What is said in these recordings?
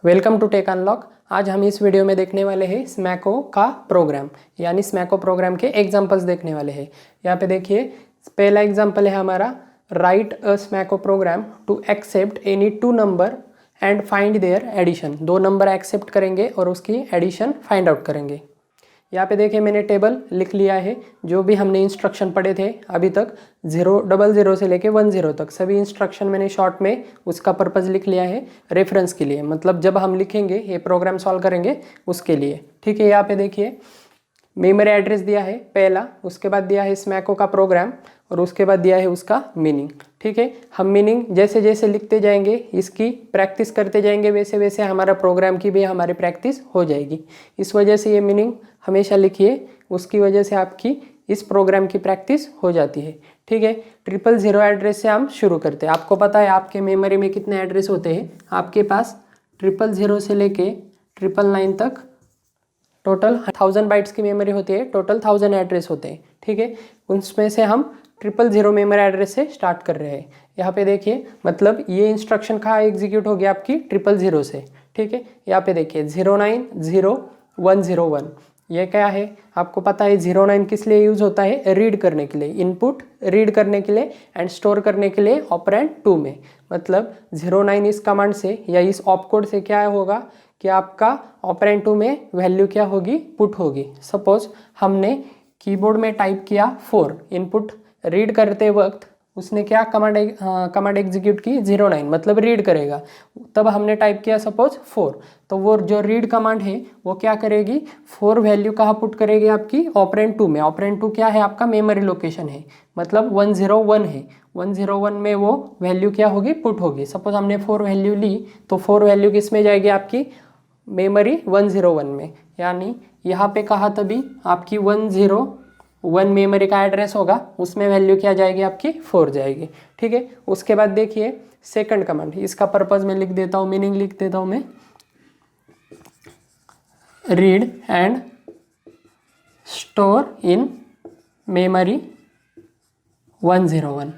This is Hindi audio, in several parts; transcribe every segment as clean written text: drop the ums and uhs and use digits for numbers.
Welcome to take unlock. आज हम इस वीडियो में देखने वाले हैं स्मैको का प्रोग्राम, यानी स्मैको प्रोग्राम के एग्जांपल्स देखने वाले हैं। यहाँ पे देखिए, पहला एग्जांपल है हमारा, राइट अ स्मैको program to accept any two number and find their addition. दो नंबर एक्सेप्ट करेंगे और उसकी एडिशन फाइंड आउट करेंगे। यहाँ पे देखिए, मैंने टेबल लिख लिया है। जो भी हमने इंस्ट्रक्शन पढ़े थे अभी तक, 000 से लेके 10 तक सभी इंस्ट्रक्शन मैंने शॉर्ट में उसका पर्पज़ लिख लिया है रेफरेंस के लिए, मतलब जब हम लिखेंगे ये प्रोग्राम सॉल्व करेंगे उसके लिए। ठीक है, यहाँ पे देखिए मेमोरी एड्रेस दिया है पहला, उसके बाद दिया है स्मैको का प्रोग्राम और उसके बाद दिया है उसका मीनिंग। ठीक है, हम मीनिंग जैसे जैसे लिखते जाएंगे, इसकी प्रैक्टिस करते जाएंगे, वैसे वैसे हमारा प्रोग्राम की भी हमारी प्रैक्टिस हो जाएगी। इस वजह से ये मीनिंग हमेशा लिखिए, उसकी वजह से आपकी इस प्रोग्राम की प्रैक्टिस हो जाती है। ठीक है, 000 एड्रेस से हम शुरू करते हैं। आपको पता है आपके मेमोरी में कितने एड्रेस होते हैं? आपके पास 000 से लेके 999 तक टोटल 1000 बाइट्स की मेमोरी होती है, टोटल 1000 एड्रेस होते हैं। ठीक है, उसमें से हम 000 मेमोरी एड्रेस से स्टार्ट कर रहे हैं। यहाँ पे देखिए, मतलब ये इंस्ट्रक्शन कहाँ एग्जीक्यूट हो गया आपकी 000 से। ठीक है, यहाँ पे देखिए 090101, ये क्या है आपको पता है? 09 किस लिए यूज होता है? रीड करने के लिए, इनपुट रीड करने के लिए एंड स्टोर करने के लिए ऑपरेंड 2 में। मतलब 09 इस कमांड से या इस ऑपकोड से क्या होगा कि आपका ऑपरेंड 2 में वैल्यू क्या होगी? पुट होगी। सपोज हमने कीबोर्ड में टाइप किया 4, इनपुट रीड करते वक्त उसने क्या कमांड एग्जीक्यूट की? 09, मतलब रीड करेगा। तब हमने टाइप किया सपोज 4, तो वो जो रीड कमांड है वो क्या करेगी? 4 वैल्यू कहाँ पुट करेगी? आपकी ऑपरेंड 2 में। ऑपरेंड 2 क्या है? आपका मेमोरी लोकेशन है, मतलब 101 है। 101 में वो वैल्यू क्या होगी? पुट होगी। सपोज हमने 4 वैल्यू ली, तो 4 वैल्यू किस में जाएगी? आपकी मेमोरी 101 में। यानी यहाँ पे कहा तभी आपकी 101 मेमोरी का एड्रेस होगा, उसमें वैल्यू क्या जाएगी? आपकी 4 जाएगी। ठीक है, उसके बाद देखिए सेकंड कमांड, इसका पर्पज मैं लिख देता हूँ, मीनिंग लिख देता हूँ मैं। Read and store in memory 101।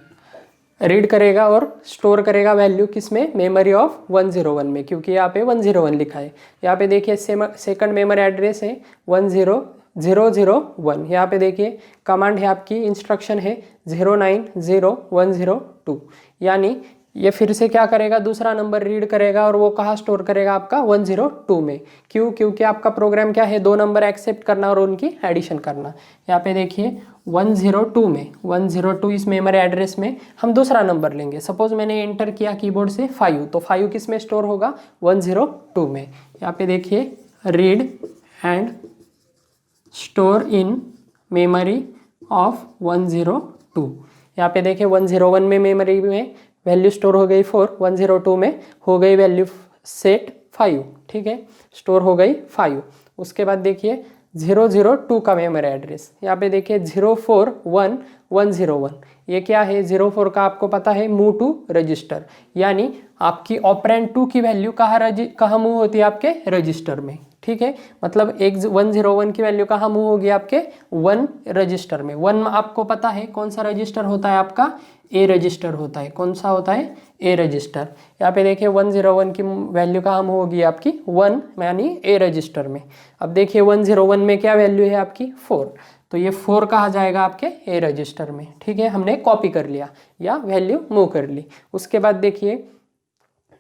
Read करेगा और स्टोर करेगा वैल्यू किस में? मेमोरी ऑफ 101 में, क्योंकि यहाँ पे 101 लिखा है। यहाँ पे देखिए सेकंड मेमोरी एड्रेस है 10001। यहाँ पे देखिए कमांड है आपकी, इंस्ट्रक्शन है 090102। यानी ये फिर से क्या करेगा? दूसरा नंबर रीड करेगा और वो कहाँ स्टोर करेगा? आपका 102 में। क्यों? क्योंकि आपका प्रोग्राम क्या है? 2 नंबर एक्सेप्ट करना और उनकी एडिशन करना। यहाँ पे देखिए 102 में, 102 इस मेमोरी एड्रेस में हम दूसरा नंबर लेंगे। सपोज मैंने एंटर किया कीबोर्ड से 5, तो 5 किस में स्टोर होगा? 102 में। यहाँ पे देखिए read and store in memory of 102। यहाँ पे देखिए 101 में मेमोरी में वैल्यू स्टोर हो गई 4, 102 में हो गई वैल्यू सेट 5। ठीक है, स्टोर हो गई 5। उसके बाद देखिए 002 का मेमोरी एड्रेस, यहाँ पे देखिए 041101। ये क्या है? 04 का आपको पता है मूव टू रजिस्टर, यानी आपकी ऑपरेंड 2 की वैल्यू कहाँ मूव होती है? आपके रजिस्टर में। ठीक है, मतलब 101 की वैल्यू कहाँ मूव होगी? आपके 1 रजिस्टर में। 1 आपको पता है कौन सा रजिस्टर होता है? आपका ए रजिस्टर होता है। कौन सा होता है? ए रजिस्टर। यहाँ पे देखिए 101 की वैल्यू कहाँ मूव होगी? आपकी 1, यानी ए रजिस्टर में। अब देखिए 101 में क्या वैल्यू है? आपकी 4, तो ये 4 कहाँ जाएगा? आपके ए रजिस्टर में। ठीक है, हमने कॉपी कर लिया या वैल्यू मूव कर ली। उसके बाद देखिए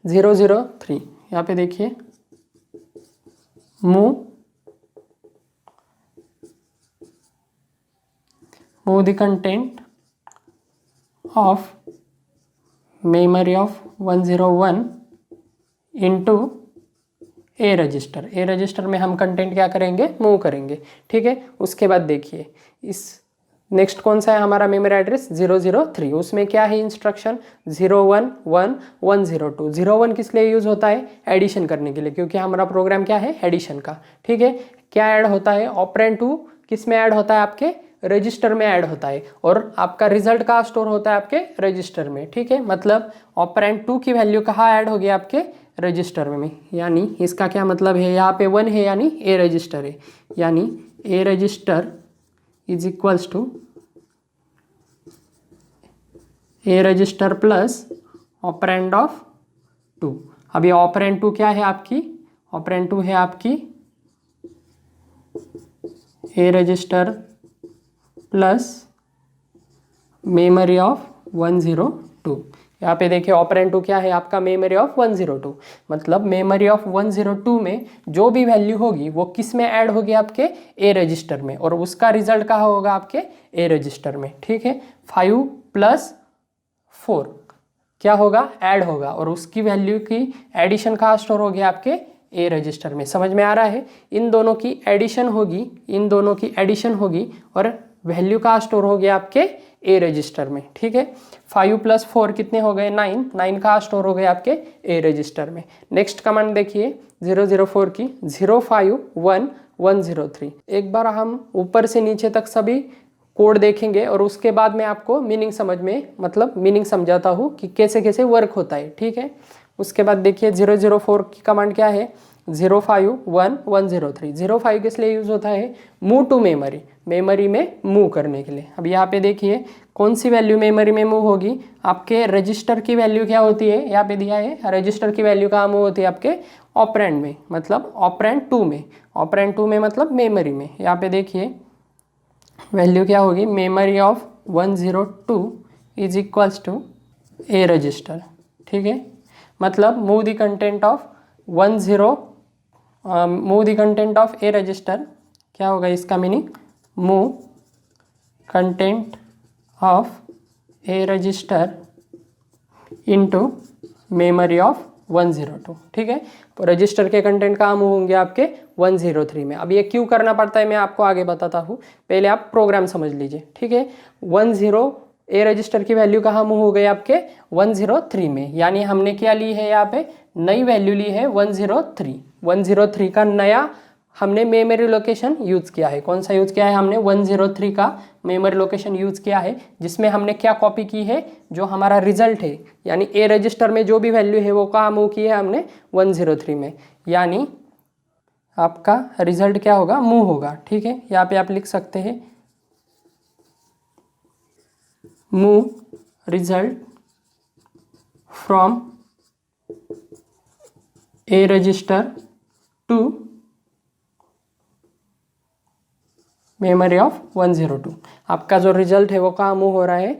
003, यहाँ पे देखिए move the content of memory of 101 into A register. A register में हम कंटेंट क्या करेंगे? मूव करेंगे। ठीक है, उसके बाद देखिए इस नेक्स्ट कौन सा है हमारा मेमोरी एड्रेस? 003। उसमें क्या है इंस्ट्रक्शन? 011102। 01 किस लिए यूज होता है? एडिशन करने के लिए, क्योंकि हमारा प्रोग्राम क्या है? एडिशन का। ठीक है, क्या ऐड होता है? ऑपरेंड 2 किस में ऐड होता है? आपके रजिस्टर में ऐड होता है, और आपका रिजल्ट कहाँ स्टोर होता है? आपके रजिस्टर में। ठीक है, मतलब ऑपरेंड 2 की वैल्यू कहाँ ऐड होगी? आपके रजिस्टर में। यानी इसका क्या मतलब है? यहाँ पे 1 है यानी ए रजिस्टर है, यानी A register is equals to A register plus operand of 2। अब ये ऑपरेंड 2 क्या है? आपकी ऑपरेंड 2 है आपकी ए रजिस्टर प्लस मेमोरी ऑफ 102। यहाँ पे देखिए ऑपरेंड 2 क्या है आपका, मेमोरी ऑफ 102। मतलब मेमोरी ऑफ 102 में जो भी वैल्यू होगी वो किस में ऐड होगी, आपके ए रजिस्टर में, और उसका रिजल्ट कहाँ होगा, आपके ए रजिस्टर में। ठीक है, 5 + 4 क्या होगा, ऐड होगा, और उसकी वैल्यू की एडिशन कहाँ स्टोर होगी, आपके ए रजिस्टर में। समझ में आ रहा है, इन दोनों की एडिशन होगी, इन दोनों की एडिशन होगी और वैल्यू कहाँ स्टोर होगी, आपके ए रजिस्टर में। ठीक है, 5 + 4 कितने हो गए, 9, 9 कहाँ स्टोर हो गए, आपके ए रजिस्टर में। नेक्स्ट कमांड देखिए 004 की, 051 103। एक बार हम ऊपर से नीचे तक सभी कोड देखेंगे और उसके बाद में आपको मीनिंग समझ में, मतलब मीनिंग समझाता हूँ कि कैसे कैसे वर्क होता है। ठीक है, उसके बाद देखिए 004 की कमांड क्या है, 051 103। 05 किस लिए यूज होता है, मूव टू मेमोरी, मेमोरी में मूव करने के लिए। अब यहाँ पे देखिए कौन सी वैल्यू मेमोरी में मूव होगी, आपके रजिस्टर की वैल्यू क्या होती है, यहाँ पे दिया है रजिस्टर की वैल्यू कहाँ मूव होती है, आपके ऑपरेंड में, मतलब ऑपरेंड 2 में। ऑपरेंड 2 में मतलब मेमोरी में। यहाँ पे देखिए वैल्यू क्या होगी, memory of 102 is equals to A register. ठीक है, मतलब move the content of 10 A register, क्या होगा इसका meaning, move content of A register into memory of 102। ठीक है, तो रजिस्टर के कंटेंट कहाँ मूव होंगे, आपके 103 में। अब ये क्यों करना पड़ता है मैं आपको आगे बताता हूँ, पहले आप प्रोग्राम समझ लीजिए। ठीक है, 10 ए रजिस्टर की वैल्यू कहाँ मूव हो गई, आपके 103 में, यानी हमने क्या ली है, यहाँ पे नई वैल्यू ली है 103। 103 का नया हमने मेमोरी लोकेशन यूज किया है। कौन सा यूज किया है, हमने 103 का मेमोरी लोकेशन यूज किया है, जिसमें हमने क्या कॉपी की है, जो हमारा रिजल्ट है, यानी ए रजिस्टर में जो भी वैल्यू है वो कहाँ मूव की है हमने 103 में, यानी आपका रिजल्ट क्या होगा, मूव होगा। ठीक है, यहाँ पे आप लिख सकते हैं move result from A register to memory of 102। आपका जो रिजल्ट है वो कहाँ मूव हो रहा है,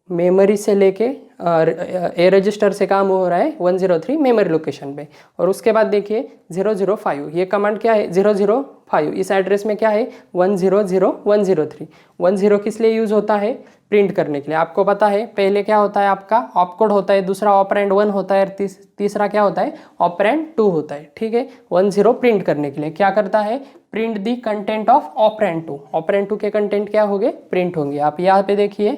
मेमोरी से लेके ए रजिस्टर से कहाँ मूव हो रहा है, 103 मेमोरी लोकेशन पे। और उसके बाद देखिए 005, ये कमांड क्या है, 005 इस एड्रेस में क्या है, 100103। 10 किस लिए यूज होता है, प्रिंट करने के लिए। आपको पता है पहले क्या होता है, आपका ऑपकोड होता है, दूसरा ऑपरेंड 1 होता है, तीसरा क्या होता है, ऑपरेंड 2 होता है। ठीक है, 10 प्रिंट करने के लिए क्या करता है, print the content of operand 2। Operand 2 के कंटेंट क्या होंगे, प्रिंट होंगे। आप यहाँ पे देखिए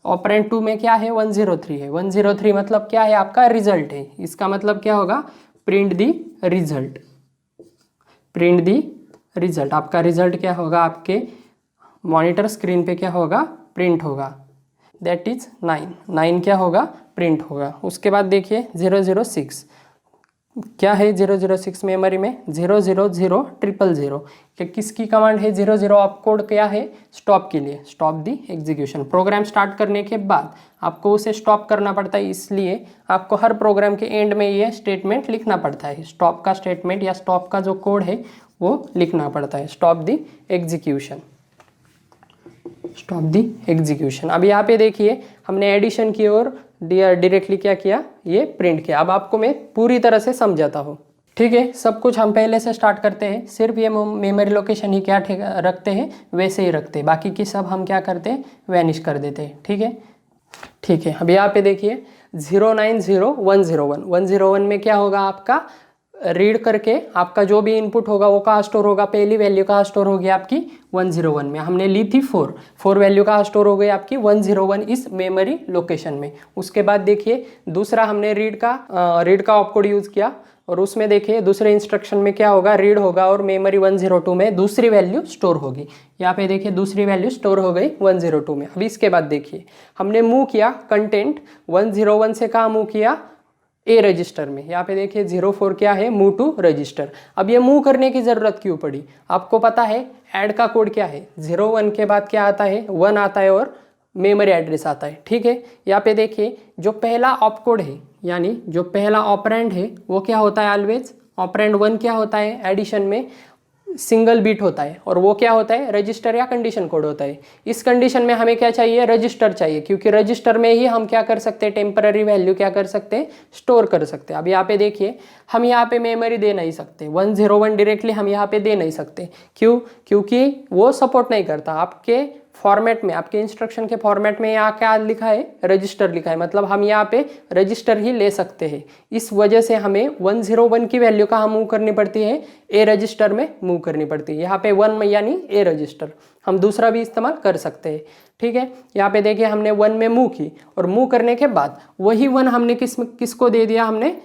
ऑपरेंड 2 में क्या है, 103 है। 103 मतलब क्या है, आपका रिजल्ट है। इसका मतलब क्या होगा, print the result, print the result. आपका रिजल्ट क्या होगा, आपके मॉनिटर स्क्रीन पे क्या होगा, प्रिंट होगा, दैट इज 9। 9 क्या होगा, प्रिंट होगा। उसके बाद देखिए 006 क्या है, 006 मेमोरी में 0000000 कि किसकी कमांड है, 00 ऑपकोड क्या है, स्टॉप के लिए, stop the execution. Program start करने के बाद आपको उसे स्टॉप करना पड़ता है, इसलिए आपको हर प्रोग्राम के एंड में ये स्टेटमेंट लिखना पड़ता है। स्टॉप का स्टेटमेंट या स्टॉप का जो कोड है वो लिखना पड़ता है, stop the execution, stop the execution. अब यहाँ पे देखिए हमने एडिशन की और डायरेक्टली क्या किया, ये प्रिंट किया। अब आपको मैं पूरी तरह से समझाता हूँ। ठीक है, सब कुछ हम पहले से स्टार्ट करते हैं, सिर्फ ये मेमोरी लोकेशन ही क्या रखते हैं, वैसे ही रखते हैं, बाकी की सब हम क्या करते हैं, वैनिश कर देते हैं। ठीक है, ठीक है। अब यहाँ पे देखिए 090101 101 में क्या होगा, आपका रीड करके आपका जो भी इनपुट होगा वो कहाँ स्टोर होगा, पहली वैल्यू कहाँ स्टोर होगी आपकी 101 में। हमने ली थी 4 वैल्यू कहाँ स्टोर हो गई आपकी 101 इस मेमोरी लोकेशन में। उसके बाद देखिए दूसरा हमने रीड का ऑपकोड यूज किया और उसमें देखिए दूसरे इंस्ट्रक्शन में क्या होगा, रीड होगा और मेमोरी 102 में दूसरी वैल्यू स्टोर होगी। यहाँ पे देखिए दूसरी वैल्यू स्टोर हो गई 102 में। अभी इसके बाद देखिए हमने मूव किया कंटेंट 101 से कहाँ मूव किया, ए रजिस्टर में। यहाँ पे देखिए 04 क्या है, मूव टू रजिस्टर। अब ये मूव करने की ज़रूरत क्यों पड़ी, आपको पता है ऐड का कोड क्या है, 01 के बाद क्या आता है, 1 आता है और मेमोरी एड्रेस आता है। ठीक है, यहाँ पे देखिए जो पहला ऑपकोड है यानी जो पहला ऑपरेंड है वो क्या होता है, ऑलवेज ऑपरेंड 1 क्या होता है एडिशन में, सिंगल बीट होता है, और वो क्या होता है रजिस्टर या कंडीशन कोड होता है। इस कंडीशन में हमें क्या चाहिए, रजिस्टर चाहिए, क्योंकि रजिस्टर में ही हम क्या कर सकते हैं, टेम्पररी वैल्यू क्या कर सकते हैं, स्टोर कर सकते हैं। अब यहाँ पे देखिए हम यहाँ पे मेमोरी दे नहीं सकते, 101 डायरेक्टली हम यहाँ पे दे नहीं सकते। क्यों, क्योंकि वो सपोर्ट नहीं करता। आपके फॉर्मेट में, आपके इंस्ट्रक्शन के फॉर्मेट में यहाँ क्या लिखा है, रजिस्टर लिखा है, मतलब हम यहाँ पे रजिस्टर ही ले सकते हैं। इस वजह से हमें 101 की वैल्यू कहाँ मूव करनी पड़ती है, ए रजिस्टर में मूव करनी पड़ती है। यहाँ पे 1 यानी ए रजिस्टर, हम दूसरा भी इस्तेमाल कर सकते हैं। ठीक है, यहाँ पे देखिए हमने 1 में मूव की, और मूव करने के बाद वही 1 हमने किसको दे दिया, हमने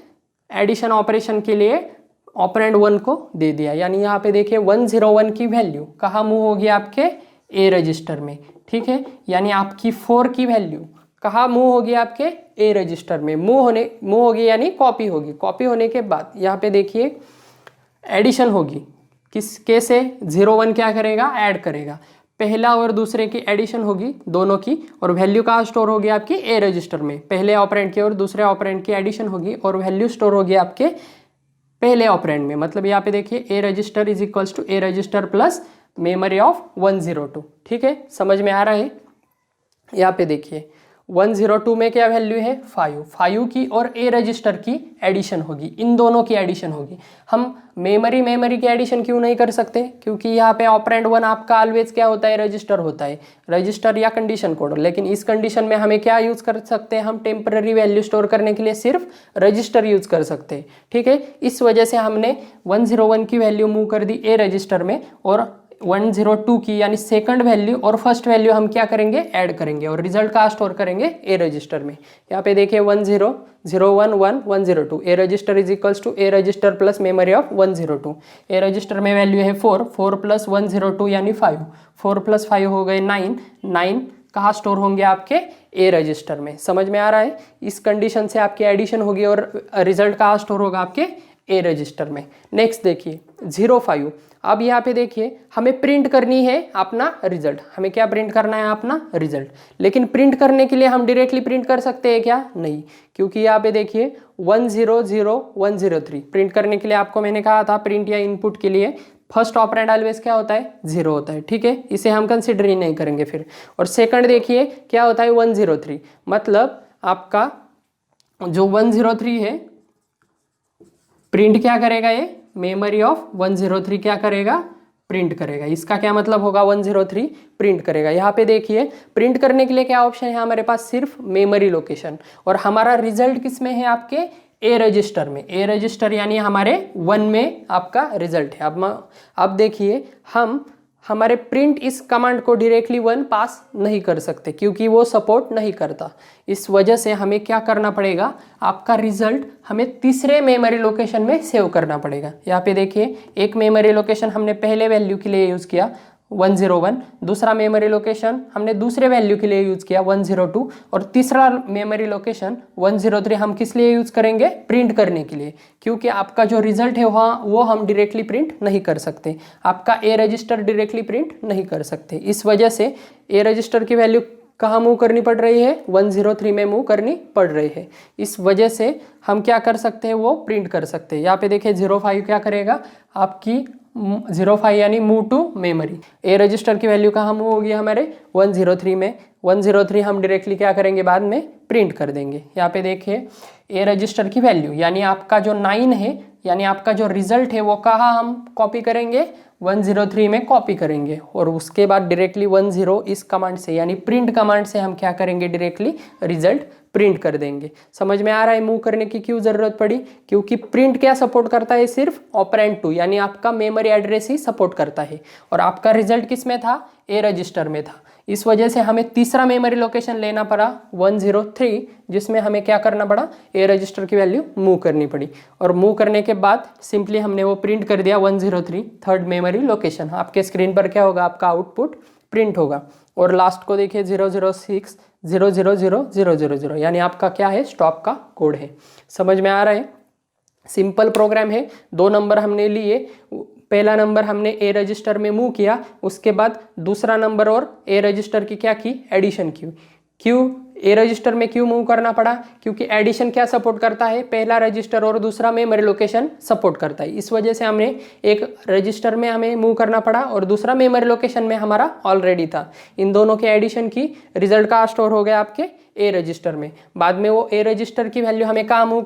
एडिशन ऑपरेशन के लिए ऑपरेंड 1 को दे दिया। यानी यहाँ पे देखिए 101 की वैल्यू कहाँ मूव होगी, आपके ए रजिस्टर में। ठीक है, यानी आपकी 4 की वैल्यू कहाँ मूव होगी, आपके ए रजिस्टर में मूव होगी, यानी कॉपी होगी। कॉपी होने के बाद यहाँ पे देखिए एडिशन होगी, कैसे, 01 क्या करेगा, ऐड करेगा, पहला और दूसरे की एडिशन होगी दोनों की, और वैल्यू कहाँ स्टोर होगी, आपकी ए रजिस्टर में। पहले ऑपरेंड की और दूसरे ऑपरेंड की एडिशन होगी, और वैल्यू स्टोर होगी आपके पहले ऑपरेंड में। मतलब यहाँ पे देखिए A register is equals to A register plus memory of 102। ठीक है, समझ में आ रहा है। यहाँ पे देखिए 102 में क्या वैल्यू है, 5 की और ए रजिस्टर की एडिशन होगी, इन दोनों की एडिशन होगी। हम मेमोरी की एडिशन क्यों नहीं कर सकते, क्योंकि यहाँ पे ऑपरेंड 1 आपका ऑलवेज क्या होता है, रजिस्टर होता है, रजिस्टर या कंडीशन कोड। लेकिन इस कंडीशन में हमें क्या यूज कर सकते हैं, हम टेम्पररी वैल्यू स्टोर करने के लिए सिर्फ रजिस्टर यूज कर सकते हैं। ठीक है, इस वजह से हमने 101 की वैल्यू मूव कर दी ए रजिस्टर में, और 102 की यानी सेकंड वैल्यू और फर्स्ट वैल्यू हम क्या करेंगे, ऐड करेंगे, और रिजल्ट का स्टोर करेंगे ए रजिस्टर में। यहाँ पे देखिए 1011102 A register is equals to A register plus memory of 102। A register में वैल्यू है 4 प्लस 102 यानी 5, 4 प्लस 5 हो गए 9 कहाँ स्टोर होंगे, आपके ए रजिस्टर में। समझ में आ रहा है। इस कंडीशन से आपकी एडिशन होगी और रिजल्ट कहाँ स्टोर होगा, आपके ए रजिस्टर में। नेक्स्ट देखिए 05। अब यहाँ पे देखिए हमें प्रिंट करनी है अपना रिजल्ट, हमें क्या प्रिंट करना है, अपना रिजल्ट। लेकिन प्रिंट करने के लिए हम डायरेक्टली प्रिंट कर सकते हैं क्या, नहीं, क्योंकि यहाँ पे देखिए 100103 प्रिंट करने के लिए आपको मैंने कहा था प्रिंट या इनपुट के लिए फर्स्ट ऑपरेंड ऑलवेज क्या होता है, 0 होता है। ठीक है, इसे हम कंसिडर ही नहीं करेंगे फिर। और सेकंड देखिए क्या होता है, 103, मतलब आपका जो 103 है प्रिंट क्या करेगा, ये मेमोरी ऑफ 103 क्या करेगा, प्रिंट करेगा। इसका क्या मतलब होगा, 103 प्रिंट करेगा। यहाँ पे देखिए प्रिंट करने के लिए क्या ऑप्शन है हमारे पास, सिर्फ मेमोरी लोकेशन, और हमारा रिजल्ट किस में है, आपके ए रजिस्टर में। ए रजिस्टर यानी हमारे 1 में आपका रिजल्ट है। अब देखिए हम हमारे प्रिंट इस कमांड को डायरेक्टली 1 पास नहीं कर सकते, क्योंकि वो सपोर्ट नहीं करता। इस वजह से हमें क्या करना पड़ेगा, आपका रिजल्ट हमें तीसरे मेमोरी लोकेशन में सेव करना पड़ेगा। यहाँ पे देखिए एक मेमोरी लोकेशन हमने पहले वैल्यू के लिए यूज़ किया 101, दूसरा मेमोरी लोकेशन हमने दूसरे वैल्यू के लिए यूज़ किया 102, और तीसरा मेमोरी लोकेशन 103 हम किस लिए यूज़ करेंगे, प्रिंट करने के लिए। क्योंकि आपका जो रिजल्ट है वो हम डायरेक्टली प्रिंट नहीं कर सकते, आपका ए रजिस्टर डायरेक्टली प्रिंट नहीं कर सकते। इस वजह से ए रजिस्टर की वैल्यू कहाँ मूव करनी पड़ रही है, 103 में मूव करनी पड़ रही है। इस वजह से हम क्या कर सकते हैं, वो प्रिंट कर सकते हैं। यहाँ पे देखिए 05 क्या करेगा, आपकी 05 यानी move to memory. A register की वैल्यू कहाँ मूव होगी, हमारे 103 में। 103 हम डायरेक्टली क्या करेंगे, बाद में प्रिंट कर देंगे। यहाँ पे देखिए ए रजिस्टर की वैल्यू यानी आपका जो 9 है, यानी आपका जो रिजल्ट है वो कहाँ हम कॉपी करेंगे, 103 में कॉपी करेंगे, और उसके बाद डायरेक्टली 10 इस कमांड से यानी प्रिंट कमांड से हम क्या करेंगे, डायरेक्टली रिजल्ट प्रिंट कर देंगे। समझ में आ रहा है मूव करने की क्यों जरूरत पड़ी, क्योंकि प्रिंट क्या सपोर्ट करता है, सिर्फ ऑपरेंड 2 यानी आपका मेमोरी एड्रेस ही सपोर्ट करता है, और आपका रिजल्ट किस में था, ए रजिस्टर में था। इस वजह से हमें तीसरा मेमोरी लोकेशन लेना पड़ा 103, जिसमें हमें क्या करना पड़ा, ए रजिस्टर की वैल्यू मूव करनी पड़ी, और मूव करने के बाद सिंपली हमने वो प्रिंट कर दिया 103 थर्ड मेमोरी लोकेशन। आपके स्क्रीन पर क्या होगा, आपका आउटपुट प्रिंट होगा। और लास्ट को देखिए 006 000 यानी आपका क्या है, स्टॉप का कोड है। समझ में आ रहा है, सिंपल प्रोग्राम है। 2 नंबर हमने लिए, पहला नंबर हमने ए रजिस्टर में मूव किया, उसके बाद दूसरा नंबर और ए रजिस्टर की क्या की, एडिशन की। क्यों, ए रजिस्टर में क्यों मूव करना पड़ा, क्योंकि एडिशन क्या सपोर्ट करता है, पहला रजिस्टर और दूसरा मेमोरी लोकेशन सपोर्ट करता है। इस वजह से हमने एक रजिस्टर में हमें मूव करना पड़ा और दूसरा मेमोरी लोकेशन में हमारा ऑलरेडी था। इन दोनों के एडिशन की रिजल्ट कहाँ स्टोर हो गया, आपके ए रजिस्टर में। बाद में वो ए रजिस्टर की वैल्यू हमें कहाँ मूव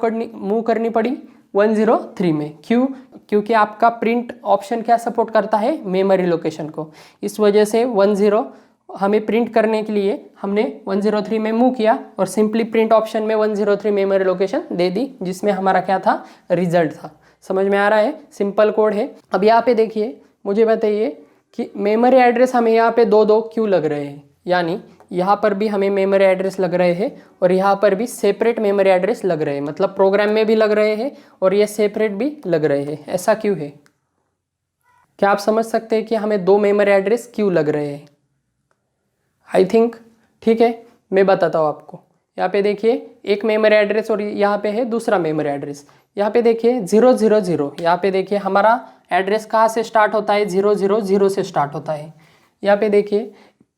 करनी पड़ी, 103 में। क्यों, क्योंकि आपका प्रिंट ऑप्शन क्या सपोर्ट करता है, मेमोरी लोकेशन को। इस वजह से 10 हमें प्रिंट करने के लिए हमने 103 में मूव किया और सिंपली प्रिंट ऑप्शन में 103 मेमोरी लोकेशन दे दी, जिसमें हमारा क्या था, रिजल्ट था। समझ में आ रहा है, सिंपल कोड है। अब यहाँ पे देखिए, मुझे बताइए कि मेमोरी एड्रेस हमें यहाँ पे दो क्यों लग रहे हैं, यानी यहाँ पर भी हमें मेमोरी एड्रेस लग रहे हैं और यहाँ पर भी सेपरेट मेमोरी एड्रेस लग रहे हैं, मतलब प्रोग्राम में भी लग रहे हैं और ये सेपरेट भी लग रहे हैं। ऐसा क्यों है, क्या आप समझ सकते हैं कि हमें 2 मेमोरी एड्रेस क्यों लग रहे हैं? आई थिंक, ठीक है, मैं बताता हूँ आपको। यहाँ पे देखिए एक मेमोरी एड्रेस और यहाँ पे है दूसरा मेमोरी एड्रेस। यहाँ पे देखिए 000, यहाँ पे देखिए हमारा एड्रेस कहाँ से स्टार्ट होता है, 000 से स्टार्ट होता है। यहाँ पे देखिए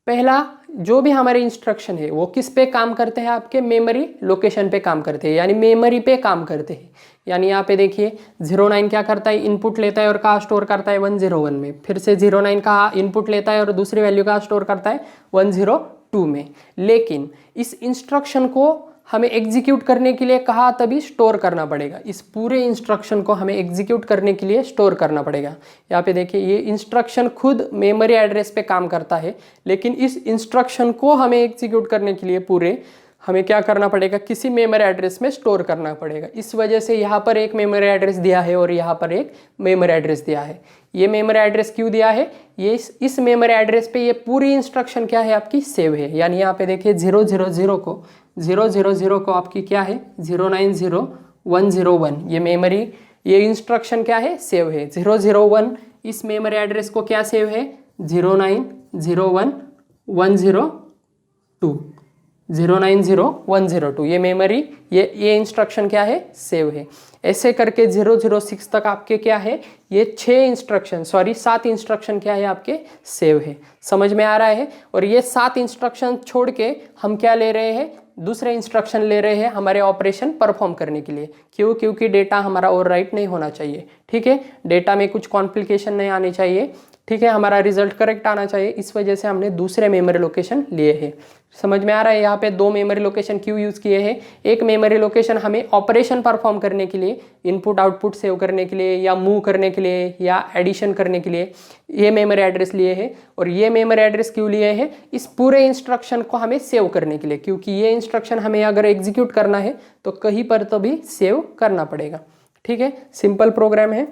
पहला जो भी हमारे इंस्ट्रक्शन है वो किस पे काम करते हैं, आपके मेमोरी लोकेशन पे काम करते हैं, यानी मेमोरी पे काम करते हैं। यानी यहाँ पे देखिए 09 क्या करता है, इनपुट लेता है और कहाँ स्टोर करता है, 101 में। फिर से 09 का इनपुट लेता है और दूसरी वैल्यू कहाँ स्टोर करता है, 102 में। लेकिन इस इंस्ट्रक्शन को हमें एग्जीक्यूट करने के लिए कहाँ तभी स्टोर करना पड़ेगा, इस पूरे इंस्ट्रक्शन को हमें एग्जीक्यूट करने के लिए स्टोर करना पड़ेगा। यहाँ पे देखिए ये इंस्ट्रक्शन खुद मेमोरी एड्रेस पे काम करता है, लेकिन इस इंस्ट्रक्शन को हमें एग्जीक्यूट करने के लिए पूरे हमें क्या करना पड़ेगा, किसी मेमोरी एड्रेस में स्टोर करना पड़ेगा। इस वजह से यहाँ पर एक मेमोरी एड्रेस दिया है और यहाँ पर एक मेमोरी एड्रेस दिया है। ये मेमोरी एड्रेस क्यों दिया है, ये इस मेमोरी एड्रेस पे ये पूरी इंस्ट्रक्शन क्या है, आपकी सेव है। यानी यहाँ पे देखिए 000 को आपकी क्या है, 090101, ये मेमोरी, ये इंस्ट्रक्शन क्या है, सेव है। 001 इस मेमोरी एड्रेस को क्या सेव है, 0901102, 0901102, ये मेमोरी, ये इंस्ट्रक्शन क्या है, सेव है। ऐसे करके 006 तक आपके क्या है, ये 7 इंस्ट्रक्शन क्या है, आपके सेव है। समझ में आ रहा है। और ये 7 इंस्ट्रक्शन छोड़ के हम क्या ले रहे हैं, दूसरे इंस्ट्रक्शन ले रहे हैं हमारे ऑपरेशन परफॉर्म करने के लिए। क्यों, क्योंकि डेटा हमारा ओवरराइट नहीं होना चाहिए, ठीक है, डेटा में कुछ कॉम्प्लिकेशन नहीं आनी चाहिए, ठीक है, हमारा रिजल्ट करेक्ट आना चाहिए। इस वजह से हमने दूसरे मेमोरी लोकेशन लिए हैं। समझ में आ रहा है। यहाँ पे 2 मेमोरी लोकेशन क्यों यूज़ किए हैं, एक मेमोरी लोकेशन हमें ऑपरेशन परफॉर्म करने के लिए, इनपुट आउटपुट सेव करने के लिए या मूव करने के लिए या एडिशन करने के लिए ये मेमोरी एड्रेस लिए हैं, और ये मेमोरी एड्रेस क्यों लिए हैं, इस पूरे इंस्ट्रक्शन को हमें सेव करने के लिए, क्योंकि ये इंस्ट्रक्शन हमें अगर एग्जीक्यूट करना है तो कहीं पर तो भी सेव करना पड़ेगा, ठीक है। सिंपल प्रोग्राम है,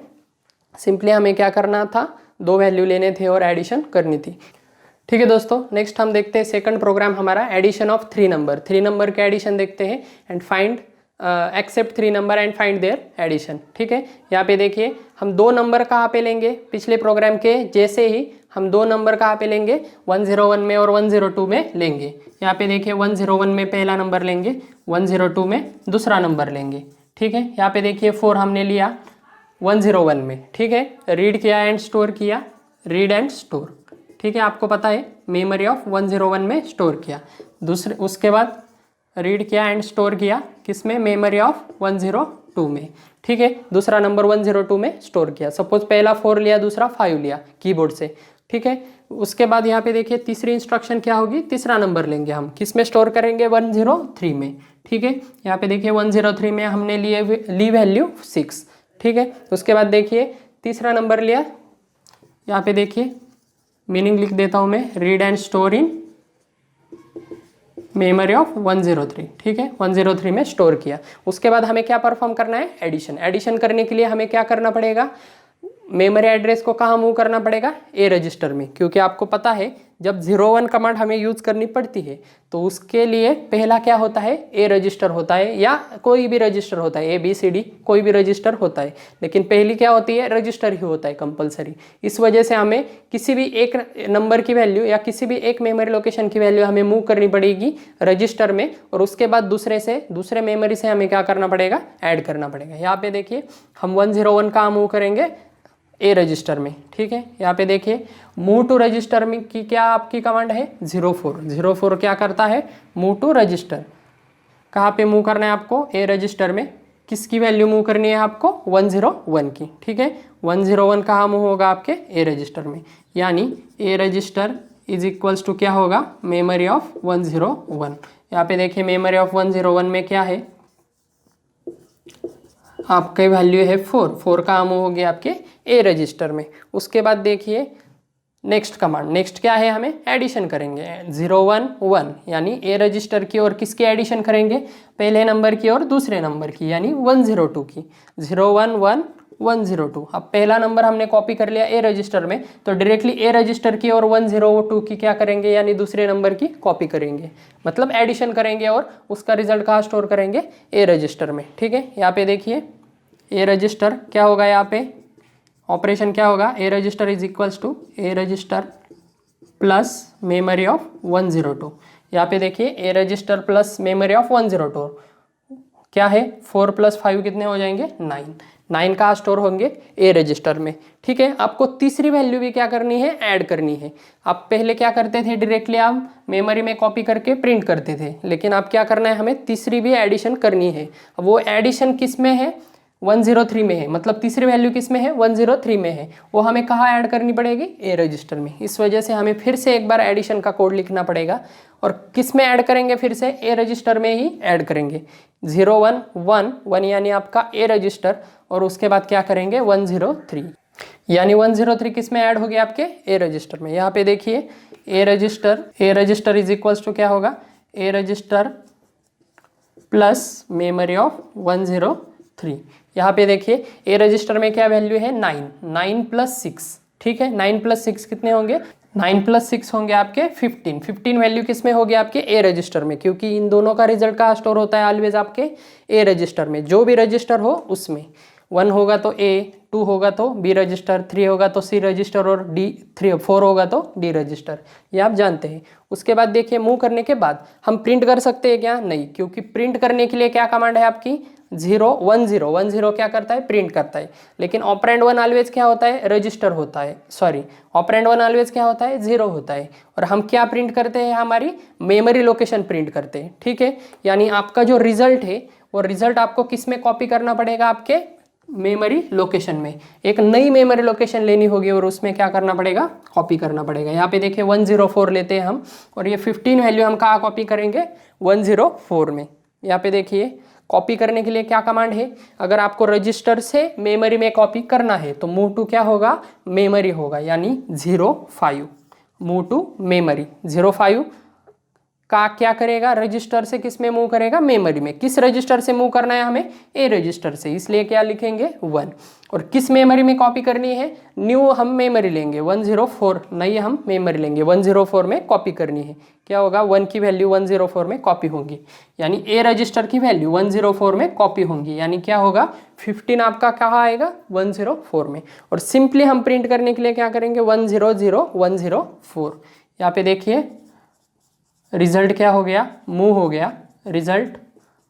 सिंपली हमें क्या करना था, 2 वैल्यू लेने थे और एडिशन करनी थी, ठीक है दोस्तों। नेक्स्ट हम देखते हैं सेकंड प्रोग्राम हमारा, एडिशन ऑफ 3 नंबर। 3 नंबर के एडिशन देखते हैं and find except 3 number and find their addition, ठीक है। यहाँ पे देखिए हम 2 नंबर कहाँ पे लेंगे, पिछले प्रोग्राम के जैसे ही हम 2 नंबर कहाँ पे लेंगे, 101 में और 102 में लेंगे। यहाँ पे देखिए 101 में पहला नंबर लेंगे, 102 में दूसरा नंबर लेंगे, ठीक है। यहाँ पे देखिए 4 हमने लिया 101 में, ठीक है, रीड किया एंड स्टोर किया, रीड एंड स्टोर, ठीक है, आपको पता है मेमोरी ऑफ 101 में स्टोर किया। दूसरे उसके बाद रीड किया एंड स्टोर किया किसमें, मेमोरी ऑफ 102 में, ठीक है, दूसरा नंबर 102 में स्टोर किया। सपोज पहला 4 लिया, दूसरा 5 लिया कीबोर्ड से, ठीक है। उसके बाद यहाँ पे देखिए तीसरी इंस्ट्रक्शन क्या होगी, तीसरा नंबर लेंगे हम, किस में स्टोर करेंगे, 103 में, ठीक है। यहाँ पे देखिए 103 में हमने ली वैल्यू 6, ठीक है। उसके बाद देखिए तीसरा नंबर लिया, यहाँ पे देखिए मीनिंग लिख देता हूँ मैं, read and store in memory of 103, ठीक है, 103 में स्टोर किया। उसके बाद हमें क्या परफॉर्म करना है, एडिशन। एडिशन करने के लिए हमें क्या करना पड़ेगा, मेमोरी एड्रेस को कहाँ मूव करना पड़ेगा, ए रजिस्टर में, क्योंकि आपको पता है जब 01 कमांड हमें यूज़ करनी पड़ती है तो उसके लिए पहला क्या होता है, ए रजिस्टर होता है, या कोई भी रजिस्टर होता है, ABCD कोई भी रजिस्टर होता है, लेकिन पहली क्या होती है, रजिस्टर ही होता है कंपलसरी। इस वजह से हमें किसी भी एक नंबर की वैल्यू या किसी भी एक मेमोरी लोकेशन की वैल्यू हमें मूव करनी पड़ेगी रजिस्टर में, और उसके बाद दूसरे मेमोरी से हमें क्या करना पड़ेगा, ऐड करना पड़ेगा। यहाँ पे देखिए हम 101 कहाँ मूव करेंगे, ए रजिस्टर में। ठीक है, यहाँ पे देखिए मूव टू रजिस्टर में की क्या आपकी कमांड है 04। 04 क्या करता है, मूव टू रजिस्टर। कहाँ पे मूव करना है आपको, ए रजिस्टर में। किसकी वैल्यू मूव करनी है आपको, 101 की। ठीक है, 101 कहाँ मूव होगा आपके ए रजिस्टर में, यानी A register is equals to क्या होगा, मेमोरी ऑफ 101। यहाँ पे देखिए मेमोरी ऑफ 101 में क्या है, आपकी वैल्यू है 4। 4 कहाँ मूव हो गया आपके ए रजिस्टर में। उसके बाद देखिए नेक्स्ट कमांड, नेक्स्ट क्या है, हमें एडिशन करेंगे 011, यानी ए रजिस्टर की और किसकी एडिशन करेंगे, पहले नंबर की और दूसरे नंबर की, यानी 102 की। 011 102। अब पहला नंबर हमने कॉपी कर लिया ए रजिस्टर में, तो डायरेक्टली ए रजिस्टर की और 102 की क्या करेंगे, यानी दूसरे नंबर की कॉपी करेंगे, मतलब एडिशन करेंगे और उसका रिजल्ट कहाँ स्टोर करेंगे, ए रजिस्टर में। ठीक है, यहाँ पे देखिए ए रजिस्टर क्या होगा, यहाँ पे ऑपरेशन क्या होगा, A register is equals to A register plus memory of 102। यहाँ पे देखिए A register plus memory of 102 क्या है, 4 + 5 कितने हो जाएंगे, 9। 9 कहाँ स्टोर होंगे, ए रजिस्टर में। ठीक है, आपको तीसरी वैल्यू भी क्या करनी है, ऐड करनी है। आप पहले क्या करते थे, डायरेक्टली आप मेमोरी में कॉपी करके प्रिंट करते थे, लेकिन अब क्या करना है, हमें तीसरी भी एडिशन करनी है। अब वो एडिशन किस में है, 103 में है, मतलब तीसरी वैल्यू किस में है, 103 में है। वो हमें कहाँ ऐड करनी पड़ेगी, ए रजिस्टर में। इस वजह से हमें फिर से एक बार एडिशन का कोड लिखना पड़ेगा, और किस में ऐड करेंगे, फिर से ए रजिस्टर में ही ऐड करेंगे। 0111 यानी आपका ए रजिस्टर, और उसके बाद क्या करेंगे 103, यानी 103 किस में ऐड हो गया, आपके ए रजिस्टर में। यहाँ पे देखिए A register is equals to क्या होगा, A register plus memory of 103। यहाँ पे देखिए ए रजिस्टर में क्या वैल्यू है, 9। 9 + 6। ठीक है, 9 + 6 कितने होंगे, 9 + 6 होंगे आपके 15। 15 वैल्यू किस में होगी, आपके ए रजिस्टर में, क्योंकि इन दोनों का रिजल्ट कहाँ स्टोर होता है, ऑलवेज आपके ए रजिस्टर में। जो भी रजिस्टर हो उसमें 1 होगा तो ए, 2 होगा तो बी रजिस्टर, 3 होगा तो सी रजिस्टर, और D 4 होगा तो डी रजिस्टर। ये आप जानते हैं। उसके बाद देखिए मूव करने के बाद हम प्रिंट कर सकते हैं क्या, नहीं, क्योंकि प्रिंट करने के लिए क्या कमांड है आपकी, 10 क्या करता है, प्रिंट करता है। लेकिन ऑपरेंड 1 ऑलवेज क्या होता है, रजिस्टर होता है, सॉरी ऑपरेंड 1 ऑलवेज क्या होता है, 0 होता है। और हम क्या प्रिंट करते हैं, हमारी मेमोरी लोकेशन प्रिंट करते हैं। ठीक है, यानी आपका जो रिजल्ट है वो रिजल्ट आपको किस में कॉपी करना पड़ेगा, आपके मेमोरी लोकेशन में। एक नई मेमोरी लोकेशन लेनी होगी और उसमें क्या करना पड़ेगा, कॉपी करना पड़ेगा। यहाँ पे देखिए 104 लेते हैं हम, और ये 15 वैल्यू हम कहाँ कॉपी करेंगे, 104 में। यहाँ पे देखिए कॉपी करने के लिए क्या कमांड है, अगर आपको रजिस्टर से मेमोरी में कॉपी करना है तो मूव टू क्या होगा, मेमोरी होगा, यानी 05। मूव टू मेमोरी 05 का क्या करेगा, रजिस्टर से किस में मूव करेगा, मेमोरी में। किस रजिस्टर से मूव करना है हमें, ए रजिस्टर से, इसलिए क्या लिखेंगे 1। और किस मेमोरी में कॉपी करनी है, न्यू हम मेमोरी लेंगे, 104 नहीं, हम मेमोरी लेंगे 104 में कॉपी करनी है। क्या होगा, 1 की वैल्यू 104 में कॉपी होगी, यानी ए रजिस्टर की वैल्यू 104 में कॉपी होंगी, यानी क्या होगा 15 आपका कहाँ आएगा, 104 में। और सिंपली हम प्रिंट करने के लिए क्या करेंगे, 100104। यहाँ पे देखिए रिजल्ट क्या हो गया, मूव हो गया, रिजल्ट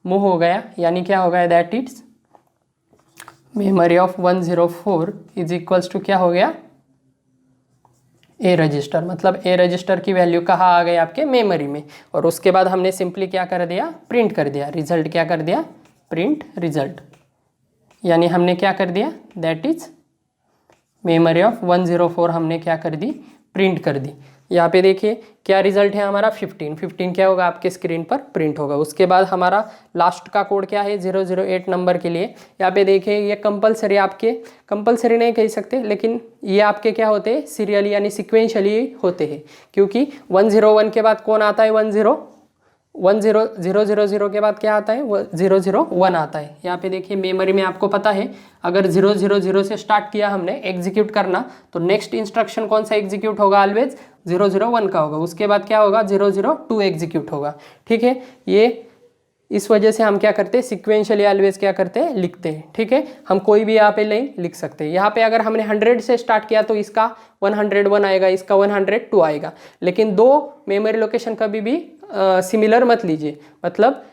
मूव हो गया, यानी क्या हो गया, that it's memory of 104 is equals to क्या हो गया, ए रजिस्टर। मतलब ए रजिस्टर की वैल्यू कहाँ आ गई, आपके मेमोरी में। और उसके बाद हमने सिंपली क्या कर दिया, प्रिंट कर दिया, रिजल्ट क्या कर दिया, प्रिंट रिजल्ट, यानी हमने क्या कर दिया, दैट इज मेमोरी ऑफ 104 हमने क्या कर दी, प्रिंट कर दी। यहाँ पे देखिए क्या रिजल्ट है हमारा 15। 15 क्या होगा, आपके स्क्रीन पर प्रिंट होगा। उसके बाद हमारा लास्ट का कोड क्या है, 008 नंबर के लिए। यहाँ पे देखिए ये कंपलसरी, आपके कंपलसरी नहीं कह सकते, लेकिन ये आपके क्या होते हैं, सीरियली यानी सिक्वेंशली होते हैं, क्योंकि 101 के बाद कौन आता है, 100 के बाद क्या आता है, 001 आता है। यहाँ पे देखिए मेमोरी में आपको पता है, अगर 000 से स्टार्ट किया हमने एग्जीक्यूट करना, तो नेक्स्ट इंस्ट्रक्शन कौन सा एग्जीक्यूट होगा, ऑलवेज 001 का होगा। उसके बाद क्या होगा, 002 एग्जीक्यूट होगा। ठीक है, ये इस वजह से हम क्या करते हैं, सिक्वेंशियली ऑलवेज क्या करते हैं, लिखते हैं। ठीक है, हम कोई भी यहाँ पे नहीं लिख सकते। यहाँ पे अगर हमने 100 से स्टार्ट किया तो इसका 101 आएगा, इसका 102 आएगा। लेकिन दो मेमोरी लोकेशन कभी भी सिमिलर मत लीजिए, मतलब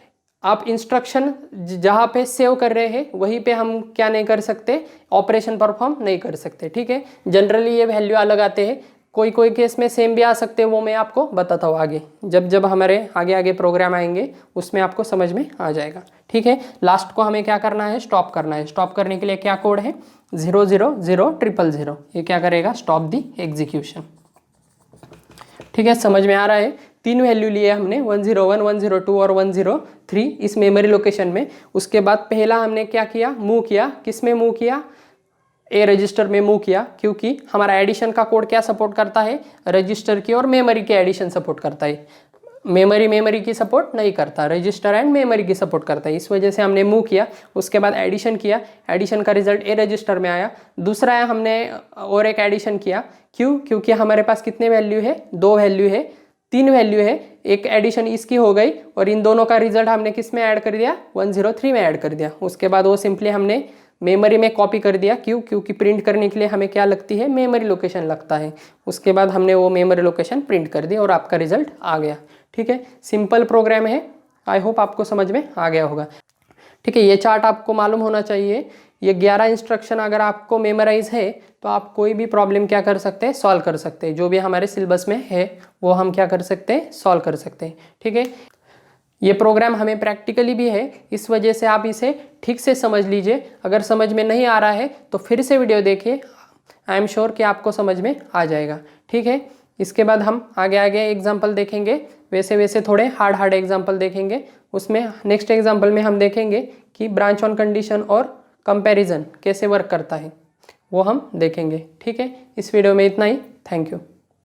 आप इंस्ट्रक्शन जहाँ पे सेव कर रहे हैं वहीं पे हम क्या नहीं कर सकते, ऑपरेशन परफॉर्म नहीं कर सकते। ठीक है, जनरली ये वैल्यू अलग आते हैं, कोई कोई केस में सेम भी आ सकते हैं, वो मैं आपको बताता हूँ आगे, जब जब हमारे आगे आगे प्रोग्राम आएंगे उसमें आपको समझ में आ जाएगा। ठीक है, लास्ट को हमें क्या करना है, स्टॉप करना है। स्टॉप करने के लिए क्या कोड है, 0000000। ये क्या करेगा, स्टॉप दी एग्जीक्यूशन। ठीक है, समझ में आ रहा है। 3 वैल्यू लिए हमने 101, 102 और 103 इस मेमोरी लोकेशन में। उसके बाद पहला हमने क्या किया, मूव किया, किस में मूव किया, ए रजिस्टर में मूव किया, क्योंकि हमारा एडिशन का कोड क्या सपोर्ट करता है, रजिस्टर की और मेमोरी के एडिशन सपोर्ट करता है। मेमोरी की सपोर्ट नहीं करता, रजिस्टर एंड मेमोरी की सपोर्ट करता है, इस वजह से हमने मूव किया। उसके बाद एडिशन किया, एडिशन का रिजल्ट ए रजिस्टर में आया। दूसरा है हमने और एक एडिशन किया, क्यों, क्योंकि हमारे पास कितने वैल्यू है, 2 वैल्यू है, 3 वैल्यू है, एक एडिशन इसकी हो गई और इन दोनों का रिजल्ट हमने किस में ऐड कर दिया, 103 में ऐड कर दिया। उसके बाद वो सिंपली हमने मेमोरी में कॉपी कर दिया, क्यों, क्योंकि प्रिंट करने के लिए हमें क्या लगती है, मेमोरी लोकेशन लगता है। उसके बाद हमने वो मेमोरी लोकेशन प्रिंट कर दी और आपका रिजल्ट आ गया। ठीक है, सिंपल प्रोग्राम है, आई होप आपको समझ में आ गया होगा। ठीक है, ये चार्ट आपको मालूम होना चाहिए। ये 11 इंस्ट्रक्शन अगर आपको मेमोराइज है तो आप कोई भी प्रॉब्लम क्या कर सकते हैं, सॉल्व कर सकते हैं। जो भी हमारे सिलेबस में है वो हम क्या कर सकते हैं, सॉल्व कर सकते हैं। ठीक है, ये प्रोग्राम हमें प्रैक्टिकली भी है, इस वजह से आप इसे ठीक से समझ लीजिए। अगर समझ में नहीं आ रहा है तो फिर से वीडियो देखिए, आई एम श्योर कि आपको समझ में आ जाएगा। ठीक है, इसके बाद हम आगे आगे एग्जाम्पल देखेंगे, वैसे वैसे थोड़े हार्ड एग्जाम्पल देखेंगे। उसमें नेक्स्ट एग्जाम्पल में हम देखेंगे कि ब्रांच ऑन कंडीशन और कंपैरिजन कैसे वर्क करता है, वो हम देखेंगे। ठीक है, इस वीडियो में इतना ही, थैंक यू।